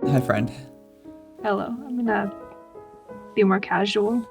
Hi, friend. Hello. I'm gonna be more casual.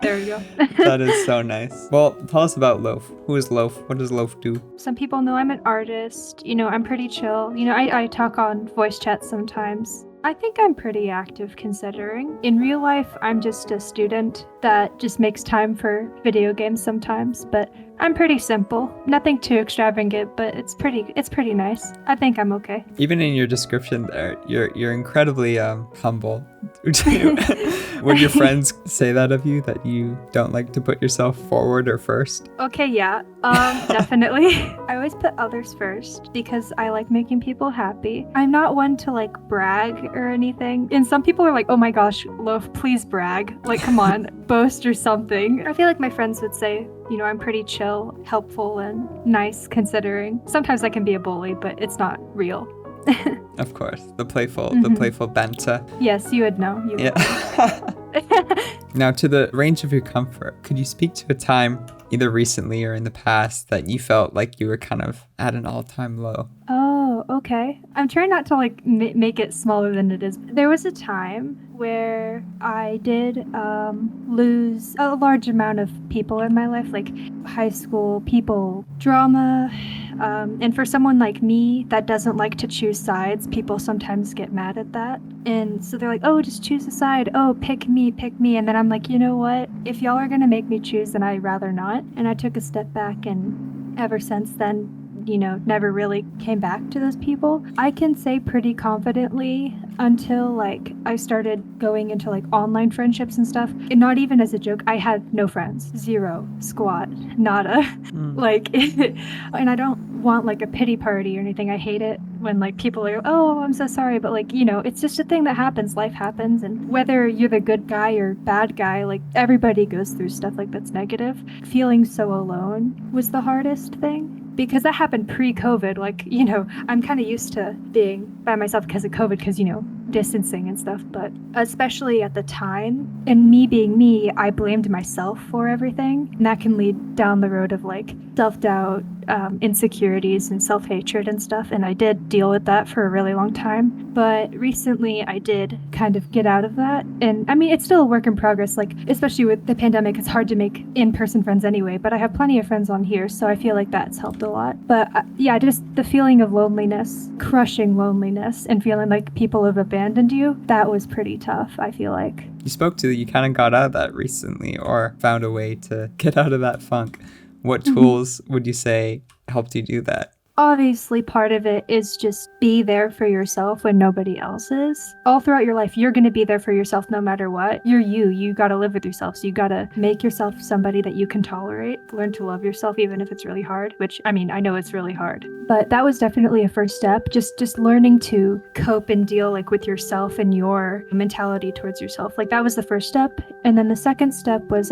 There we go. That is so nice. Well, tell us about Loaf. Who is Loaf? What does Loaf do? Some people know I'm an artist. I'm pretty chill. I talk on voice chat sometimes. I think I'm pretty active considering. In real life, I'm just a student that just makes time for video games sometimes, but I'm pretty simple. Nothing too extravagant, but it's pretty nice. I think I'm okay. Even in your description there, you're incredibly humble. Would your friends say that of you, that you don't like to put yourself forward or first? Okay, yeah, definitely. I always put others first because I like making people happy. I'm not one to brag or anything. And some people are like, oh my gosh, Loaf, please brag. Come on, boast or something. I feel like my friends would say, I'm pretty chill, helpful, and nice considering. Sometimes I can be a bully, but it's not real. Of course, the playful banter. Yes, you would know. Now, to the range of your comfort, could you speak to a time, either recently or in the past, that you felt like you were kind of at an all-time low? Oh, okay. I'm trying not to make it smaller than it is. There was a time where I did lose a large amount of people in my life, like high school people, drama. And for someone like me that doesn't like to choose sides, people sometimes get mad at that. And so they're like, oh, just choose a side. Oh, pick me. And then I'm like, you know what? If y'all are going to make me choose, then I'd rather not. And I took a step back, and ever since then, never really came back to those people. I can say pretty confidently until I started going into online friendships and stuff. And not even as a joke, I had no friends. Zero. Squat. Nada. And I don't want a pity party or anything. I hate it when people are, oh, I'm so sorry. But it's just a thing that happens. Life happens. And whether you're the good guy or bad guy, everybody goes through stuff that's negative. Feeling so alone was the hardest thing. Because that happened pre-COVID, I'm kind of used to being by myself because of COVID, because, distancing and stuff. But especially at the time, and me being me, I blamed myself for everything. And that can lead down the road of self-doubt, insecurities, and self-hatred and stuff. And I did deal with that for a really long time. But recently, I did kind of get out of that. And I mean, it's still a work in progress. Especially with the pandemic, it's hard to make in-person friends anyway. But I have plenty of friends on here, so I feel like that's helped a lot. But yeah, just the feeling of loneliness, crushing loneliness, and feeling like people have abandoned you, that was pretty tough, I feel like. You kind of got out of that recently, or found a way to get out of that funk. What tools would you say helped you do that? Obviously, part of it is just be there for yourself when nobody else is. All throughout your life, you're going to be there for yourself no matter what. You're you. You got to live with yourself. So you got to make yourself somebody that you can tolerate. Learn to love yourself even if it's really hard, which, I mean, I know it's really hard. But that was definitely a first step. Just learning to cope and deal with yourself and your mentality towards yourself. That was the first step. And then the second step was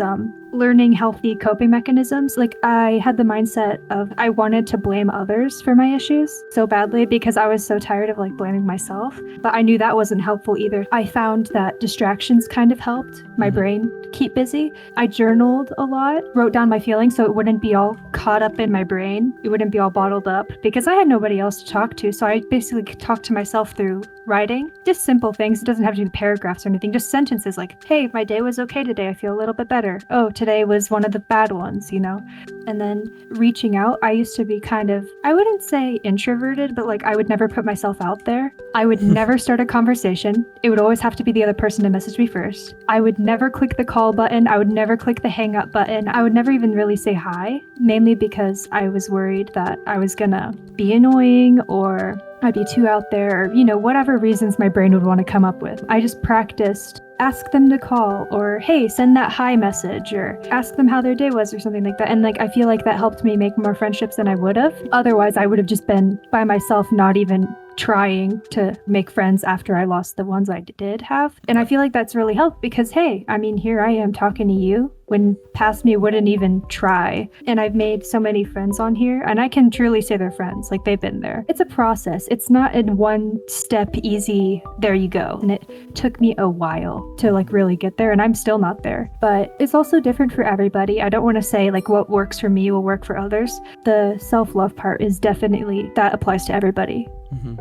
learning healthy coping mechanisms. I had the mindset of I wanted to blame others for my issues so badly because I was so tired of blaming myself. But I knew that wasn't helpful either. I found that distractions kind of helped my brain keep busy. I journaled a lot, wrote down my feelings so it wouldn't be all caught up in my brain. It wouldn't be all bottled up because I had nobody else to talk to. So I basically talked to myself through writing. Just simple things. It doesn't have to be paragraphs or anything. Just sentences hey, my day was okay today. I feel a little bit better. Oh, today was one of the bad ones, And then reaching out, I used to be kind of, I wouldn't say introverted, but I would never put myself out there. I would never start a conversation. It would always have to be the other person to message me first. I would never click the call button. I would never click the hang up button. I would never even really say hi, mainly because I was worried that I was gonna be annoying or I'd be too out there, or, whatever reasons my brain would want to come up with. I just practiced ask them to call, or hey, send that hi message, or ask them how their day was or something like that. And I feel like that helped me make more friendships than I would have. Otherwise, I would have just been by myself, not even trying to make friends after I lost the ones I did have. And I feel like that's really helped because, hey, I mean, here I am talking to you when past me wouldn't even try. And I've made so many friends on here, and I can truly say they're friends. They've been there. It's a process. It's not in one step easy, there you go. And it took me a while to really get there, and I'm still not there. But it's also different for everybody. I don't want to say what works for me will work for others. The self-love part is definitely, that applies to everybody.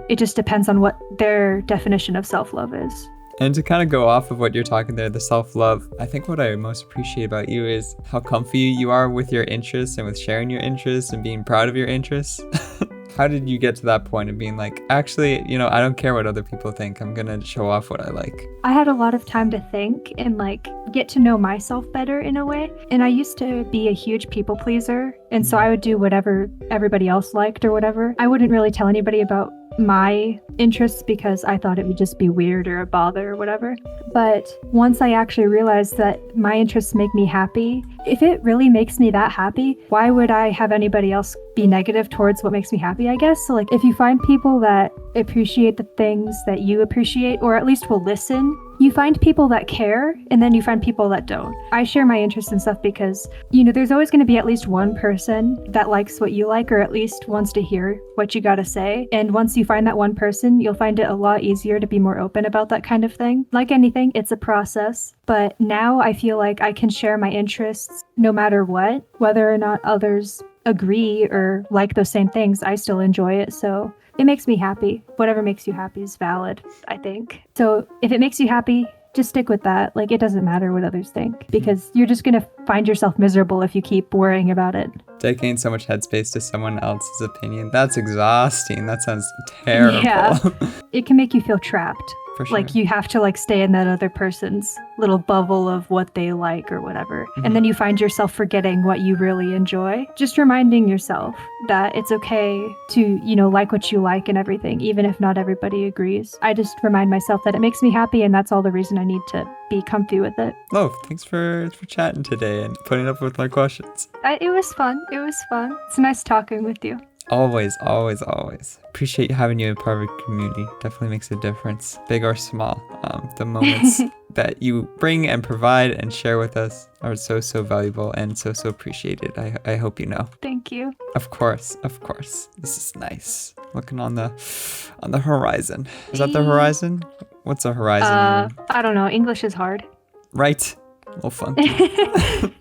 It just depends on what their definition of self-love is. And to kind of go off of what you're talking there, the self-love, I think what I most appreciate about you is how comfy you are with your interests and with sharing your interests and being proud of your interests. How did you get to that point of being like, actually, I don't care what other people think. I'm going to show off what I like. I had a lot of time to think and get to know myself better in a way. And I used to be a huge people pleaser. And so I would do whatever everybody else liked or whatever. I wouldn't really tell anybody about my interests because I thought it would just be weird or a bother or whatever. But once I actually realized that my interests make me happy, if it really makes me that happy, why would I have anybody else be negative towards what makes me happy, I guess? So if you find people that appreciate the things that you appreciate, or at least will listen, you find people that care, and then you find people that don't. I share my interests and stuff because, there's always going to be at least one person that likes what you like, or at least wants to hear what you got to say. And once you find that one person, you'll find it a lot easier to be more open about that kind of thing. Like anything, it's a process. But now I feel like I can share my interests no matter what, whether or not others agree or like those same things. I still enjoy it. So it makes me happy. Whatever makes you happy is valid, I think. So if it makes you happy, just stick with that. It doesn't matter what others think, because you're just going to find yourself miserable if you keep worrying about it. Dedicating so much headspace to someone else's opinion, that's exhausting. That sounds terrible. Yeah. It can make you feel trapped. For sure. You have to stay in that other person's little bubble of what they like or whatever. And then you find yourself forgetting what you really enjoy. Just reminding yourself that it's okay to, like what you like and everything, even if not everybody agrees. I just remind myself that it makes me happy, and that's all the reason I need to be comfy with it. Loaf, thanks for chatting today and putting up with my questions. It was fun. It's nice talking with you. Always, always, always. Appreciate having you a part of a community. Definitely makes a difference, big or small. The moments that you bring and provide and share with us are so, so valuable and so, so appreciated. I hope you know. Thank you. Of course. This is nice. Looking on the horizon. Is that the horizon? What's a horizon? I don't know. English is hard. Right. A little funky.